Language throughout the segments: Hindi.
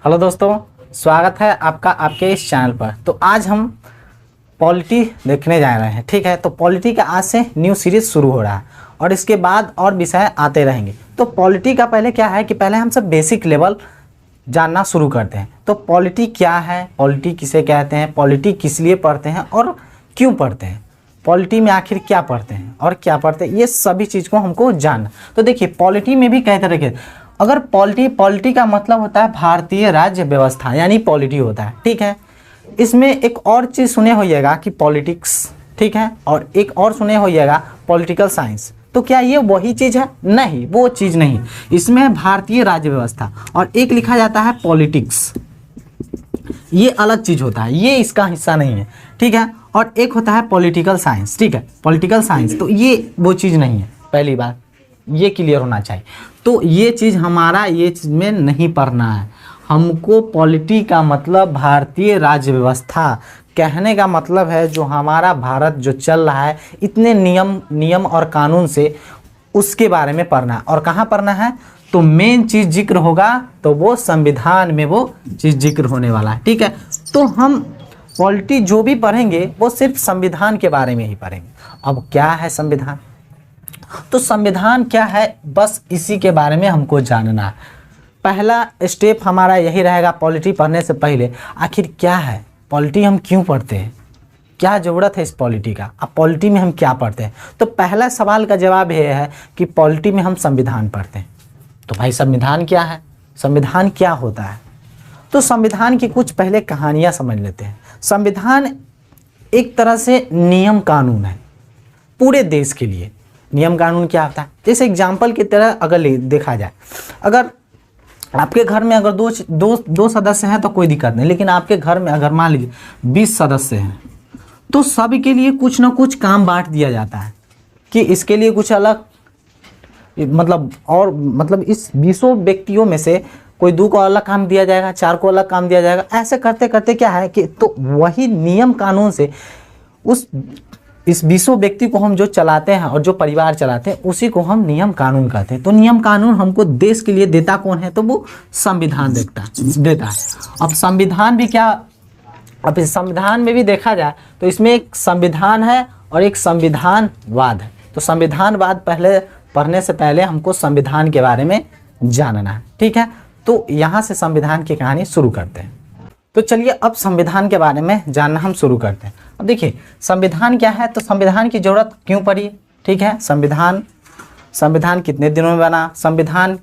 हेलो दोस्तों, स्वागत है आपका आपके इस चैनल पर। तो आज हम पॉलिटी देखने जा रहे हैं। ठीक है, तो पॉलिटी का आज से न्यू सीरीज शुरू हो रहा है और इसके बाद और विषय आते रहेंगे। तो पॉलिटी का पहले क्या है कि पहले हम सब बेसिक लेवल जानना शुरू करते हैं। तो पॉलिटी क्या है, पॉलिटी किसे कहते हैं, पॉलिटी किस लिए पढ़ते हैं और क्यों पढ़ते हैं, पॉलिटी में आखिर क्या पढ़ते हैं और क्या पढ़ते हैं, ये सभी चीज़ को हमको जानना। तो देखिए, पॉलिटी में भी कई तरह के, अगर पॉलिटी का मतलब होता है भारतीय राज्य व्यवस्था, यानी पॉलिटी होता है। ठीक है, इसमें एक और चीज़ सुने होइएगा कि पॉलिटिक्स, ठीक है, और एक और सुने होइएगा पॉलिटिकल साइंस। तो क्या ये वही चीज़ है? नहीं, वो चीज़ नहीं। इसमें है भारतीय राज्य व्यवस्था और एक लिखा जाता है पॉलिटिक्स, ये अलग चीज़ होता है, ये इसका हिस्सा नहीं है। ठीक है, और एक होता है पॉलिटिकल साइंस। ठीक है, पॉलिटिकल साइंस, तो ये वो चीज़ नहीं है। पहली बात ये क्लियर होना चाहिए। तो ये चीज़ हमारा ये चीज़ में नहीं पढ़ना है हमको। पॉलिटी का मतलब भारतीय राज्य व्यवस्था, कहने का मतलब है जो हमारा भारत जो चल रहा है इतने नियम और कानून से, उसके बारे में पढ़ना है। और कहाँ पढ़ना है? तो मेन चीज़ जिक्र होगा तो वो संविधान में वो चीज़ जिक्र होने वाला है। ठीक है, तो हम पॉलिटी जो भी पढ़ेंगे वो सिर्फ संविधान के बारे में ही पढ़ेंगे। अब क्या है संविधान? तो संविधान क्या है, बस इसी के बारे में हमको जानना है। पहला स्टेप हमारा यही रहेगा पॉलिटी पढ़ने से पहले, आखिर क्या है पॉलिटी, हम क्यों पढ़ते हैं, क्या ज़रूरत है इस पॉलिटी का, अब पॉलिटी में हम क्या पढ़ते हैं। तो पहला सवाल का जवाब ये है कि पॉलिटी में हम संविधान पढ़ते हैं। तो भाई संविधान क्या है, संविधान क्या होता है? तो संविधान की कुछ पहले कहानियाँ समझ लेते हैं। संविधान एक तरह से नियम कानून है पूरे देश के लिए। नियम कानून क्या होता है? जैसे एग्जाम्पल की तरह अगर देखा जाए, अगर आपके घर में अगर दो सदस्य हैं तो कोई दिक्कत नहीं, लेकिन आपके घर में अगर मान लीजिए 20 सदस्य हैं तो सभी के लिए कुछ ना कुछ काम बांट दिया जाता है कि इसके लिए कुछ अलग, मतलब इस 20 व्यक्तियों में से कोई 2 को अलग काम दिया जाएगा, 4 को अलग काम दिया जाएगा। ऐसे करते करते क्या है कि तो वही नियम कानून से इस 20 व्यक्ति को हम जो चलाते हैं और जो परिवार चलाते हैं उसी को हम नियम कानून कहते हैं। तो नियम कानून हमको देश के लिए देता कौन है? तो वो संविधान देता है। अब संविधान भी क्या, अब इस संविधान में भी देखा जाए तो इसमें एक संविधान है और एक संविधानवाद है। तो संविधानवाद पहले पढ़ने से पहले हमको संविधान के बारे में जानना है। ठीक है, तो यहाँ से संविधान की कहानी शुरू करते हैं। तो चलिए अब संविधान के बारे में जानना हम शुरू करते हैं। अब देखिए संविधान क्या है, तो संविधान की ज़रूरत क्यों पड़ी? ठीक है, संविधान कितने दिनों में बना, संविधान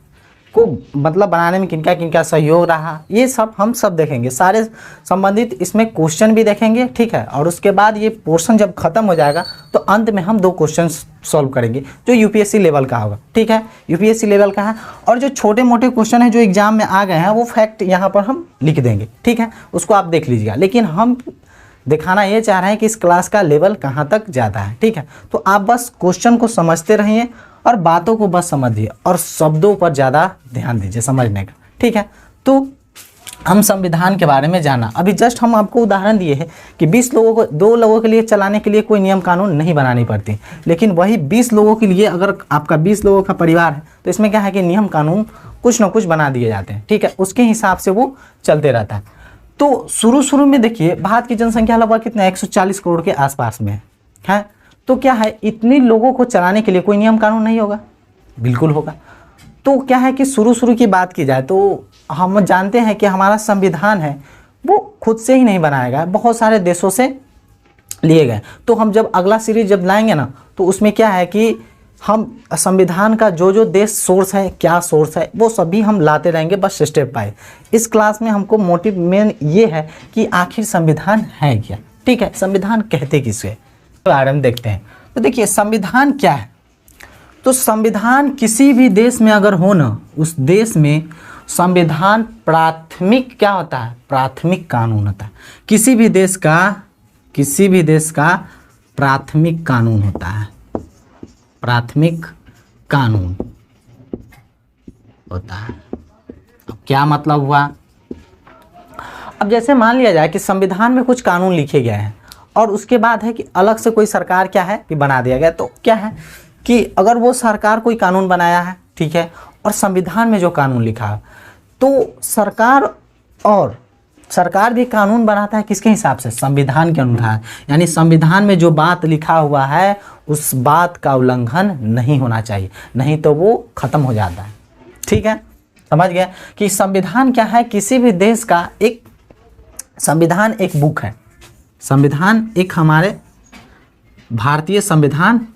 को मतलब बनाने में किनका किनका सहयोग रहा, ये सब हम सब देखेंगे, सारे संबंधित इसमें क्वेश्चन भी देखेंगे। ठीक है, और उसके बाद ये पोर्शन जब खत्म हो जाएगा तो अंत में हम 2 क्वेश्चन सॉल्व करेंगे जो यूपीएससी लेवल का होगा। ठीक है, यूपीएससी लेवल का है, और जो छोटे मोटे क्वेश्चन है जो एग्जाम में आ गए हैं वो फैक्ट यहाँ पर हम लिख देंगे। ठीक है, उसको आप देख लीजिएगा, लेकिन हम दिखाना ये चाह रहे हैं कि इस क्लास का लेवल कहाँ तक जाता है। ठीक है, तो आप बस क्वेश्चन को समझते रहिए और बातों को बस समझिए और शब्दों पर ज़्यादा ध्यान दीजिए समझने का। ठीक है, तो हम संविधान के बारे में जाना, अभी जस्ट हम आपको उदाहरण दिए हैं कि 2 लोगों के लिए चलाने के लिए कोई नियम कानून नहीं बनानी पड़ती, लेकिन वही 20 लोगों के लिए, अगर आपका 20 लोगों का परिवार है तो इसमें क्या है कि नियम कानून कुछ ना कुछ बना दिए जाते हैं। ठीक है, उसके हिसाब से वो चलते रहता है। तो शुरू में देखिए भारत की जनसंख्या लगभग कितना 140 करोड़ के आसपास में है। तो क्या है, इतने लोगों को चलाने के लिए कोई नियम कानून नहीं होगा? बिल्कुल होगा। तो क्या है कि शुरू की बात की जाए तो हम जानते हैं कि हमारा संविधान है वो खुद से ही नहीं बनाया गया, बहुत सारे देशों से लिए गए। तो हम जब अगला सीरीज जब लाएंगे ना तो उसमें क्या है कि हम संविधान का जो देश सोर्स है, क्या सोर्स है, वो सभी हम लाते रहेंगे, बस स्टेप बाय। इस क्लास में हमको मोटिव मेन ये है कि आखिर संविधान है क्या। ठीक है, संविधान कहते किसे, तो बारे में देखते हैं। तो देखिए संविधान क्या है, तो संविधान किसी भी देश में अगर हो ना, उस देश में संविधान प्राथमिक क्या होता है, प्राथमिक कानून होता है। किसी भी देश का प्राथमिक कानून होता है, प्राथमिक कानून होता है। अब क्या मतलब हुआ, अब जैसे मान लिया जाए कि संविधान में कुछ कानून लिखे गए हैं और उसके बाद है कि अलग से कोई सरकार क्या है कि बना दिया गया। तो क्या है कि अगर वो सरकार कोई कानून बनाया है, ठीक है, और संविधान में जो कानून लिखा है, तो सरकार और सरकार भी कानून बनाता है किसके हिसाब से, संविधान के अनुसार। यानी संविधान में जो बात लिखा हुआ है उस बात का उल्लंघन नहीं होना चाहिए, नहीं तो वो खत्म हो जाता है। ठीक है, समझ गए कि संविधान क्या है। किसी भी देश का एक संविधान एक बुक है, संविधान एक हमारे भारतीय संविधान,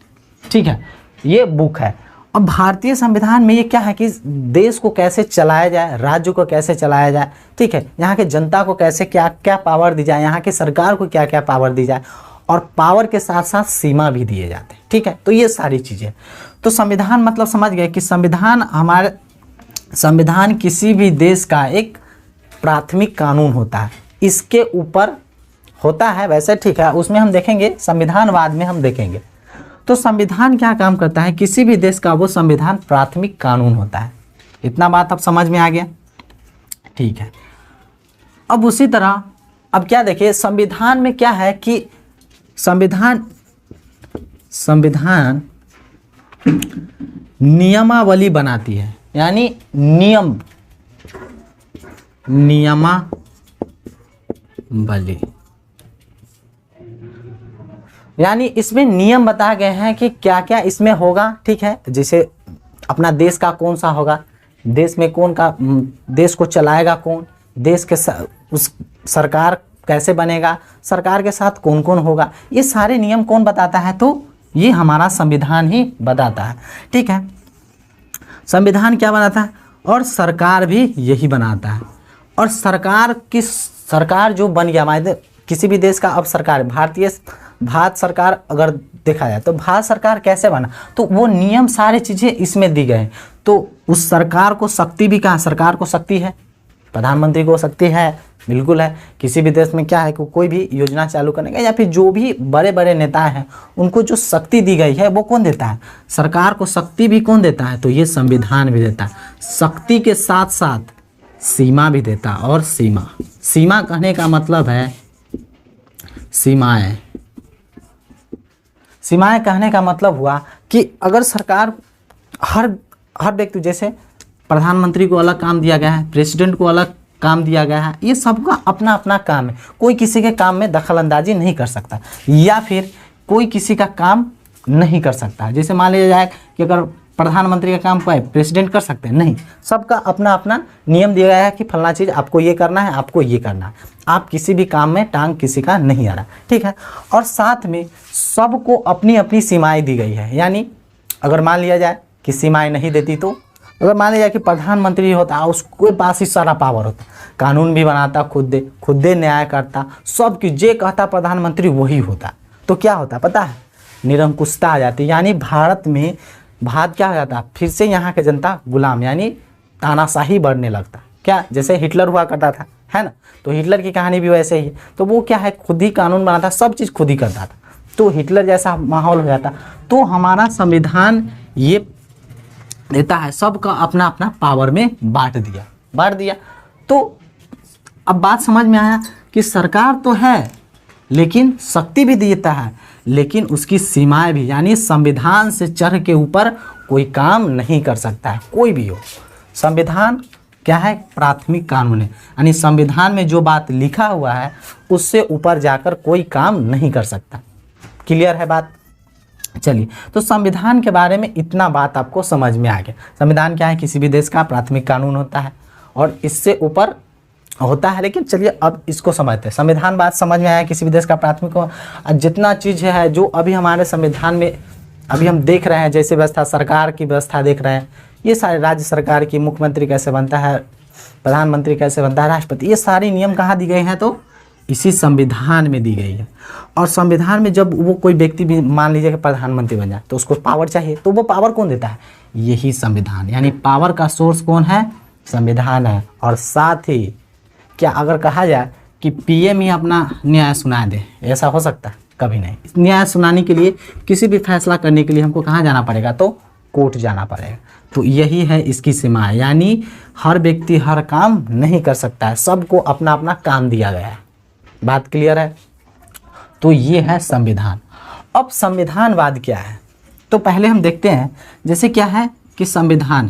ठीक है, ये बुक है। अब भारतीय संविधान में ये क्या है कि देश को कैसे चलाया जाए, राज्य को कैसे चलाया जाए, ठीक है, यहाँ के जनता को कैसे क्या क्या पावर दी जाए, यहाँ की सरकार को क्या क्या पावर दी जाए, और पावर के साथ साथ सीमा भी दिए जाते हैं। ठीक है, तो ये सारी चीज़ें, तो संविधान मतलब समझ गए कि संविधान किसी भी देश का एक प्राथमिक कानून होता है, इसके ऊपर होता है वैसे। ठीक है, उसमें हम देखेंगे, संविधानवाद में हम देखेंगे। तो संविधान क्या काम करता है, किसी भी देश का वो संविधान प्राथमिक कानून होता है। इतना बात अब समझ में आ गया। ठीक है, अब उसी तरह अब क्या देखिए, संविधान में क्या है कि संविधान नियमावली बनाती है, यानी नियमावली, यानी इसमें नियम बताए गए हैं कि क्या क्या इसमें होगा। ठीक है, जैसे अपना देश का कौन सा होगा, देश में कौन का देश को चलाएगा कौन, देश के उस सरकार कैसे बनेगा, सरकार के साथ कौन कौन होगा, ये सारे नियम कौन बताता है, तो ये हमारा संविधान ही बताता है। ठीक है, संविधान क्या बनाता है, और सरकार भी यही बनाता है। और सरकार जो बन गया हमारे किसी भी देश का, अब सरकार भारत सरकार अगर देखा जाए तो भारत सरकार कैसे बना, तो वो नियम सारी चीज़ें इसमें दी गए। तो उस सरकार को शक्ति भी, कहाँ सरकार को शक्ति है, प्रधानमंत्री को शक्ति है, बिल्कुल है। किसी भी देश में क्या है कि कोई भी योजना चालू करने का, या फिर जो भी बड़े बड़े नेता हैं उनको जो शक्ति दी गई है वो कौन देता है, सरकार को शक्ति भी कौन देता है, तो ये संविधान भी देता है। शक्ति के साथ साथ सीमा भी देता है। और सीमा कहने का मतलब है सीमाएं कहने का मतलब हुआ कि अगर सरकार हर व्यक्ति, जैसे प्रधानमंत्री को अलग काम दिया गया है, प्रेसिडेंट को अलग काम दिया गया है, ये सबका अपना अपना काम है, कोई किसी के काम में दखल अंदाजी नहीं कर सकता, या फिर कोई किसी का काम नहीं कर सकता। जैसे मान लिया जाए कि अगर प्रधानमंत्री का काम कोई प्रेसिडेंट कर सकते हैं, नहीं, सबका अपना अपना नियम दिया गया है कि फलना चीज़ आपको ये करना है, आपको ये करना है, आप किसी भी काम में टांग किसी का नहीं आ रहा। ठीक है, और साथ में सबको अपनी अपनी सीमाएं दी गई है। यानी अगर मान लिया जाए कि सीमाएं नहीं देती, तो अगर मान लिया जाए कि प्रधानमंत्री होता है, उसके पास ही सारा पावर होता, कानून भी बनाता खुद दे न्याय करता, सब की जे कहता प्रधानमंत्री वही होता, तो क्या होता पता है, निरंकुशता आ जाती। यानी भारत क्या हो जाता, फिर से यहाँ के जनता गुलाम, यानी तानाशाही बढ़ने लगता। क्या, जैसे हिटलर हुआ करता था, है ना, तो हिटलर की कहानी भी वैसे ही है। तो वो क्या है, खुद ही कानून बनाता, सब चीज़ खुद ही करता था, तो हिटलर जैसा माहौल हो जाता। तो हमारा संविधान ये देता है, सबका अपना अपना पावर में बांट दिया। तो अब बात समझ में आया कि सरकार तो है लेकिन शक्ति भी देता है, लेकिन उसकी सीमाएं भी, यानी संविधान से चढ़ के ऊपर कोई काम नहीं कर सकता है, कोई भी हो। संविधान क्या है, प्राथमिक कानून है, यानी संविधान में जो बात लिखा हुआ है उससे ऊपर जाकर कोई काम नहीं कर सकता। क्लियर है बात? चलिए, तो संविधान के बारे में इतना बात आपको समझ में आ गया। संविधान क्या है, किसी भी देश का प्राथमिक कानून होता है और इससे ऊपर होता है। लेकिन चलिए अब इसको समझते हैं। संविधान बात समझ में आया, किसी भी देश का प्राथमिक, जितना चीज़ है जो अभी हमारे संविधान में अभी हम देख रहे हैं, जैसे व्यवस्था, सरकार की व्यवस्था देख रहे हैं, ये सारे राज्य सरकार की, मुख्यमंत्री कैसे बनता है, प्रधानमंत्री कैसे बनता है, राष्ट्रपति, ये सारी नियम कहाँ दी गए हैं, तो इसी संविधान में दी गई है। और संविधान में जब वो कोई व्यक्ति भी मान लीजिए कि प्रधानमंत्री बन जाए तो उसको पावर चाहिए, तो वो पावर कौन देता है, यही संविधान। यानी पावर का सोर्स कौन है, संविधान है। और साथ ही क्या अगर कहा जाए कि पीएम ही अपना न्याय सुना दे, ऐसा हो सकता है? कभी नहीं। न्याय सुनाने के लिए, किसी भी फैसला करने के लिए हमको कहाँ जाना पड़ेगा, तो कोर्ट जाना पड़ेगा। तो यही है इसकी सीमा है, यानी हर व्यक्ति हर काम नहीं कर सकता है, सबको अपना अपना काम दिया गया है। बात क्लियर है? तो ये है संविधान। अब संविधानवाद क्या है, तो पहले हम देखते हैं। जैसे क्या है कि संविधान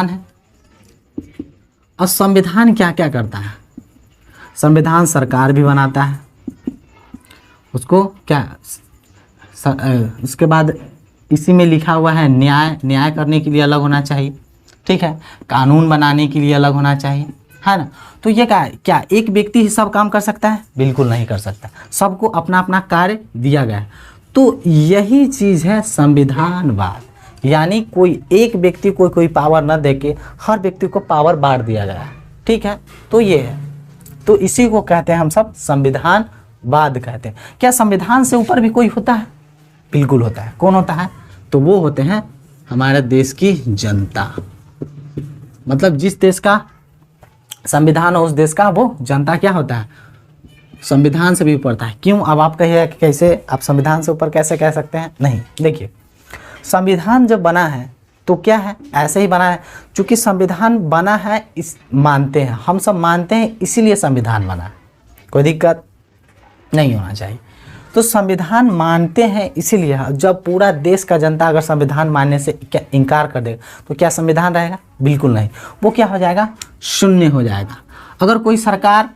है अब संविधान क्या क्या करता है? संविधान सरकार भी बनाता है, उसको क्या उसके बाद इसी में लिखा हुआ है न्याय करने के लिए अलग होना चाहिए, ठीक है, कानून बनाने के लिए अलग होना चाहिए, है ना। तो ये क्या एक व्यक्ति ही सब काम कर सकता है? बिल्कुल नहीं कर सकता, सबको अपना अपना कार्य दिया गया है। तो यही चीज़ है संविधानवाद, यानी कोई एक व्यक्ति को कोई पावर न देके हर व्यक्ति को पावर बांट दिया गया है, ठीक है। तो ये है, तो इसी को कहते हैं हम सब संविधानवाद कहते हैं। क्या संविधान से ऊपर भी कोई होता है? बिल्कुल होता है। कौन होता है? तो वो होते हैं हमारे देश की जनता, मतलब जिस देश का संविधान हो उस देश का वो जनता क्या होता है? संविधान से भी ऊपर है। क्यों? अब आप कहिए कि कैसे आप संविधान से ऊपर कैसे कह सकते हैं? नहीं, देखिए संविधान जब बना है तो क्या है, ऐसे ही बना है। चूंकि संविधान बना है इस मानते हैं, हम सब मानते हैं, इसीलिए संविधान बना है, कोई दिक्कत नहीं होना चाहिए। तो संविधान मानते हैं इसीलिए, जब पूरा देश का जनता अगर संविधान मानने से क्या इनकार कर देगा तो क्या संविधान रहेगा? बिल्कुल नहीं, वो क्या हो जाएगा? शून्य हो जाएगा। अगर कोई सरकार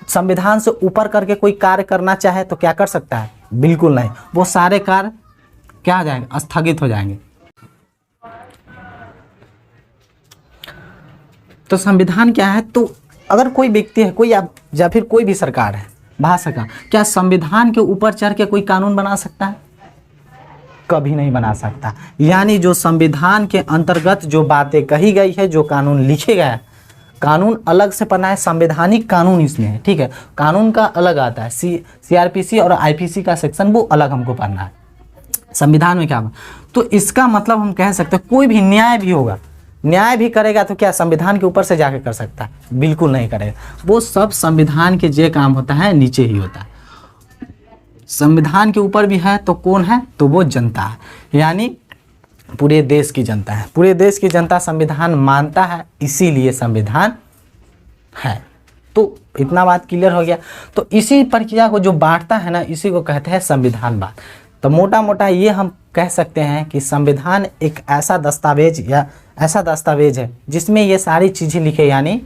संविधान से ऊपर करके कोई कार्य करना चाहे तो क्या कर सकता है? बिल्कुल नहीं, वो सारे कार्य क्या हो जाएंगे? स्थगित हो जाएंगे। तो संविधान क्या है? तो अगर कोई व्यक्ति है, कोई या फिर कोई भी सरकार है, भारत सरकार, क्या संविधान के ऊपर चढ़ के कोई कानून बना सकता है? कभी नहीं बना सकता। यानी जो संविधान के अंतर्गत जो बातें कही गई है, जो कानून लिखे गए हैं, कानून अलग से पढ़ना है, संवैधानिक कानून इसमें है, ठीक है। कानून का अलग आता है, सीआरपीसी और आईपीसी का सेक्शन वो अलग हमको पढ़ना है। संविधान में क्या? तो इसका मतलब हम कह सकते हैं कोई भी न्याय भी होगा, न्याय भी करेगा तो क्या संविधान के ऊपर से जाके कर सकता है? बिल्कुल नहीं करेगा। वो सब संविधान के जे काम होता है नीचे ही होता है। संविधान के ऊपर भी है तो कौन है? तो वो जनता है, यानी पूरे देश की जनता है। पूरे देश की जनता संविधान मानता है, इसीलिए संविधान है। तो इतना बात क्लियर हो गया। तो इसी प्रक्रिया को जो बांटता है ना, इसी को कहते हैं संविधानवाद। तो मोटा मोटा ये हम कह सकते हैं कि संविधान एक ऐसा दस्तावेज है जिसमें ये सारी चीज़ें लिखे, यानी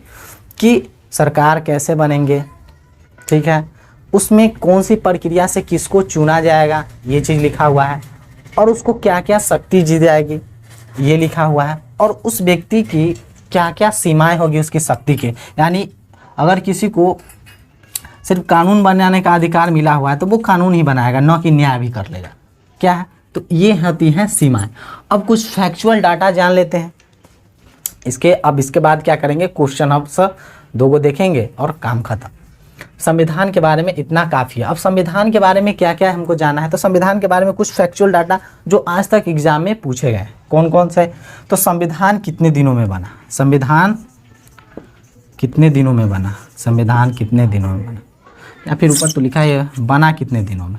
कि सरकार कैसे बनेंगे, ठीक है, उसमें कौन सी प्रक्रिया से किसको चुना जाएगा, ये चीज़ लिखा हुआ है, और उसको क्या क्या शक्ति दी जाएगी ये लिखा हुआ है, और उस व्यक्ति की क्या क्या सीमाएं होगी उसकी शक्ति के। यानी अगर किसी को सिर्फ कानून बनाने का अधिकार मिला हुआ है तो वो कानून ही बनाएगा, न कि न्याय भी कर लेगा। क्या है? तो ये होती हैं सीमाएं। अब कुछ फैक्चुअल डाटा जान लेते हैं इसके बाद क्या करेंगे, क्वेश्चन आंसर 2 को देखेंगे और काम खत्म। संविधान के बारे में इतना काफ़ी है। अब संविधान के बारे में क्या क्या हमको जानना है, तो संविधान के बारे में कुछ फैक्चुअल डाटा जो आज तक एग्जाम में पूछे गए, कौन कौन से? तो संविधान कितने दिनों में बना? संविधान कितने दिनों में बना? संविधान कितने दिनों में बना? या फिर ऊपर तो लिखा है बना कितने दिनों में।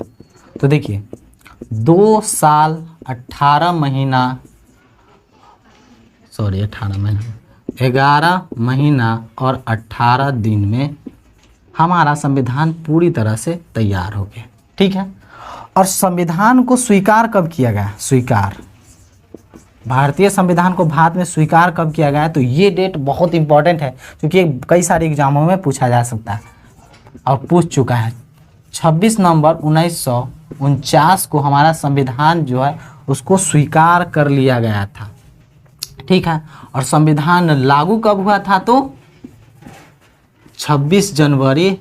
तो देखिए 2 साल 18 महीना 11 महीना और 18 दिन में हमारा संविधान पूरी तरह से तैयार हो गया, ठीक है। और संविधान को स्वीकार कब किया गया? भारतीय संविधान को भारत में स्वीकार कब किया गया? तो ये डेट बहुत इंपॉर्टेंट है क्योंकि कई सारे एग्जामों में पूछा जा सकता है और पूछ चुका है। 26 नवंबर 1949 को हमारा संविधान जो है उसको स्वीकार कर लिया गया था, ठीक है। और संविधान लागू कब हुआ था? तो 26 जनवरी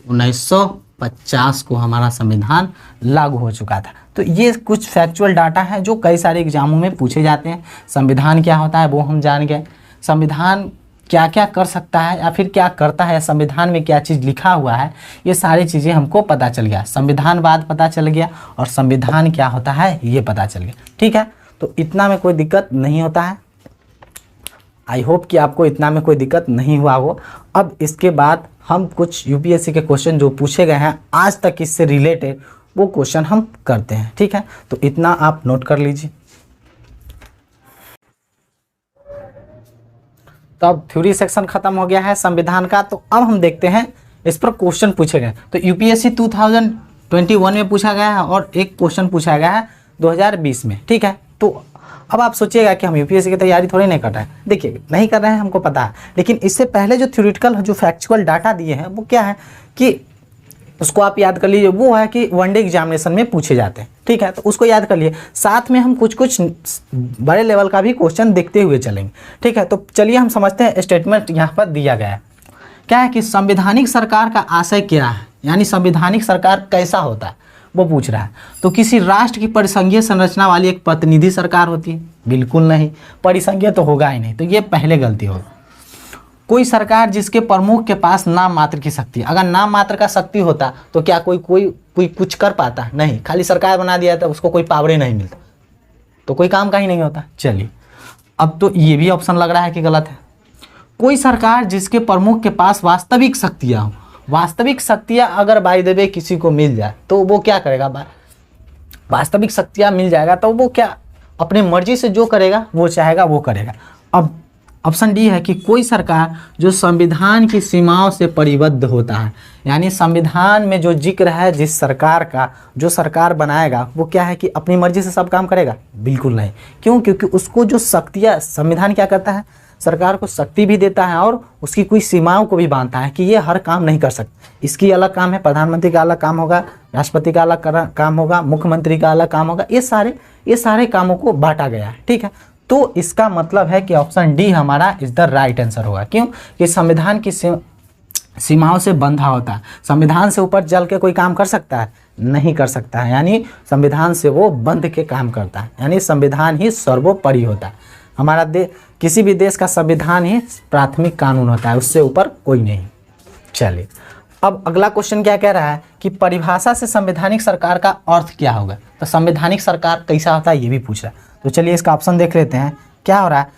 1950 को हमारा संविधान लागू हो चुका था। तो ये कुछ फैक्चुअल डाटा है जो कई सारे एग्जामों में पूछे जाते हैं। संविधान क्या होता है वो हम जान गए, संविधान क्या क्या कर सकता है या फिर क्या करता है, संविधान में क्या चीज़ लिखा हुआ है, ये सारी चीज़ें हमको पता चल गया। संविधानवाद पता चल गया और संविधान क्या होता है ये पता चल गया, ठीक है। तो इतना में कोई दिक्कत नहीं होता है। आई होप कि आपको इतना में कोई दिक्कत नहीं हुआ हो। अब इसके बाद हम कुछ यूपीएससी के क्वेश्चन जो पूछे गए हैं आज तक इससे रिलेटेड वो क्वेश्चन हम करते हैं, ठीक है। तो इतना आप नोट कर लीजिए। तो अब थ्योरी सेक्शन खत्म हो गया है संविधान का। तो अब हम देखते हैं इस पर क्वेश्चन पूछे गए। तो यूपीएससी 2021 में पूछा गया है और एक क्वेश्चन पूछा गया है 2020 में, ठीक है। तो अब आप सोचिएगा कि हम यूपीएससी की तैयारी थोड़ी नहीं कर रहे हैं, देखिए नहीं कर रहे हैं, हमको पता है, लेकिन इससे पहले जो थ्योरेटिकल जो फैक्चुअल डाटा दिए हैं वो क्या है कि उसको आप याद कर लीजिए। वो है कि वनडे एग्जामिनेशन में पूछे जाते हैं, ठीक है, तो उसको याद कर लिए। साथ में हम कुछ कुछ बड़े लेवल का भी क्वेश्चन देखते हुए चलेंगे, ठीक है। तो चलिए हम समझते हैं। स्टेटमेंट यहाँ पर दिया गया है, क्या है कि संवैधानिक सरकार का आशय क्या है, यानी संवैधानिक सरकार कैसा होता है वो पूछ रहा है। तो किसी राष्ट्र की परिसंघीय संरचना वाली एक प्रतिनिधि सरकार होती है, बिल्कुल नहीं, परिसंघीय तो होगा ही नहीं, तो ये पहले गलती होगी। कोई सरकार जिसके प्रमुख के पास नाम मात्र की शक्ति, अगर नाम मात्र का शक्ति होता तो क्या कोई कुछ कर पाता? नहीं, खाली सरकार बना दिया था, उसको कोई पावर ही नहीं मिलता तो कोई काम का ही नहीं होता। चलिए, अब तो ये भी ऑप्शन लग रहा है कि गलत है। कोई सरकार जिसके प्रमुख के पास वास्तविक शक्तियाँ हो, वास्तविक शक्तियाँ अगर बाय द वे किसी को मिल जाए तो वो क्या करेगा? वास्तविक शक्तियाँ मिल जाएगा तो वो क्या अपने मर्जी से जो करेगा, वो चाहेगा वो करेगा। अब ऑप्शन डी है कि कोई सरकार जो संविधान की सीमाओं से परिबद्ध होता है, यानी संविधान में जो जिक्र है जिस सरकार का, जो सरकार बनाएगा वो क्या है कि अपनी मर्जी से सब काम करेगा? बिल्कुल नहीं। क्यों? क्योंकि उसको जो शक्तियाँ, संविधान क्या करता है, सरकार को शक्ति भी देता है और उसकी कुछ सीमाओं को भी बांधता है कि ये हर काम नहीं कर सकता। इसकी अलग काम है, प्रधानमंत्री का अलग काम होगा, राष्ट्रपति का अलग काम होगा, मुख्यमंत्री का अलग काम होगा, ये सारे कामों को बांटा गया है, ठीक है। तो इसका मतलब है कि ऑप्शन डी हमारा इज द राइट आंसर होगा। क्यों? कि संविधान की सीमाओं से बंधा होता है। संविधान से ऊपर चल के कोई काम कर सकता है? नहीं कर सकता है, यानी संविधान से वो बंध के काम करता है, यानी संविधान ही सर्वोपरि होता है। हमारा किसी भी देश का संविधान ही प्राथमिक कानून होता है, उससे ऊपर कोई नहीं। चलिए, अब अगला क्वेश्चन क्या कह रहा है कि परिभाषा से संवैधानिक सरकार का अर्थ क्या होगा। तो संवैधानिक सरकार कैसा होता है ये भी पूछ रहा है। तो चलिए इसका ऑप्शन देख लेते हैं। क्या हो रहा है?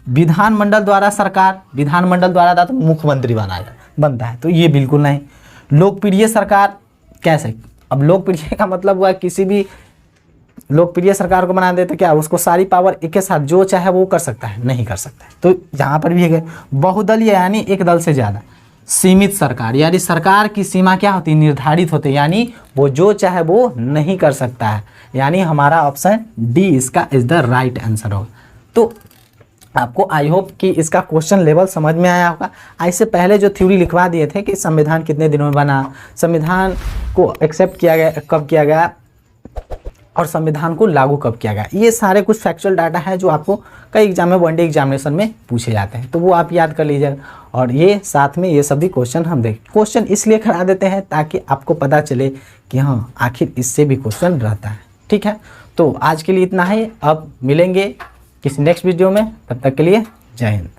विधानमंडल द्वारा सरकार, विधानमंडल द्वारा तो मुख्यमंत्री बनता है, तो ये बिल्कुल नहीं। लोकप्रिय सरकार कैसे? अब लोकप्रिय का मतलब हुआ किसी भी लोकप्रिय सरकार को बना दे तो क्या उसको सारी पावर एक के साथ जो चाहे वो कर सकता है? नहीं कर सकता है। तो यहाँ पर भी है बहुदलीय, यानी एक दल से ज़्यादा। सीमित सरकार, यानी सरकार की सीमा क्या होती है? निर्धारित होती है, यानी वो जो चाहे वो नहीं कर सकता है, यानी हमारा ऑप्शन डी इसका इज द राइट आंसर होगा। तो आपको आई होप कि इसका क्वेश्चन लेवल समझ में आया होगा। इससे पहले जो थ्योरी लिखवा दिए थे कि संविधान कितने दिनों में बना, संविधान को एक्सेप्ट किया गया कब किया गया और संविधान को लागू कब किया गया, ये सारे कुछ फैक्चुअल डाटा है जो आपको कई एग्जाम में, वनडे एग्जामिनेशन में पूछे जाते हैं, तो वो आप याद कर लीजिएगा। और ये साथ में ये सभी क्वेश्चन हम क्वेश्चन इसलिए करा देते हैं ताकि आपको पता चले कि हाँ आखिर इससे भी क्वेश्चन रहता है, ठीक है। तो आज के लिए इतना ही, अब मिलेंगे किसी नेक्स्ट वीडियो में, तब तक के लिए जय हिंद।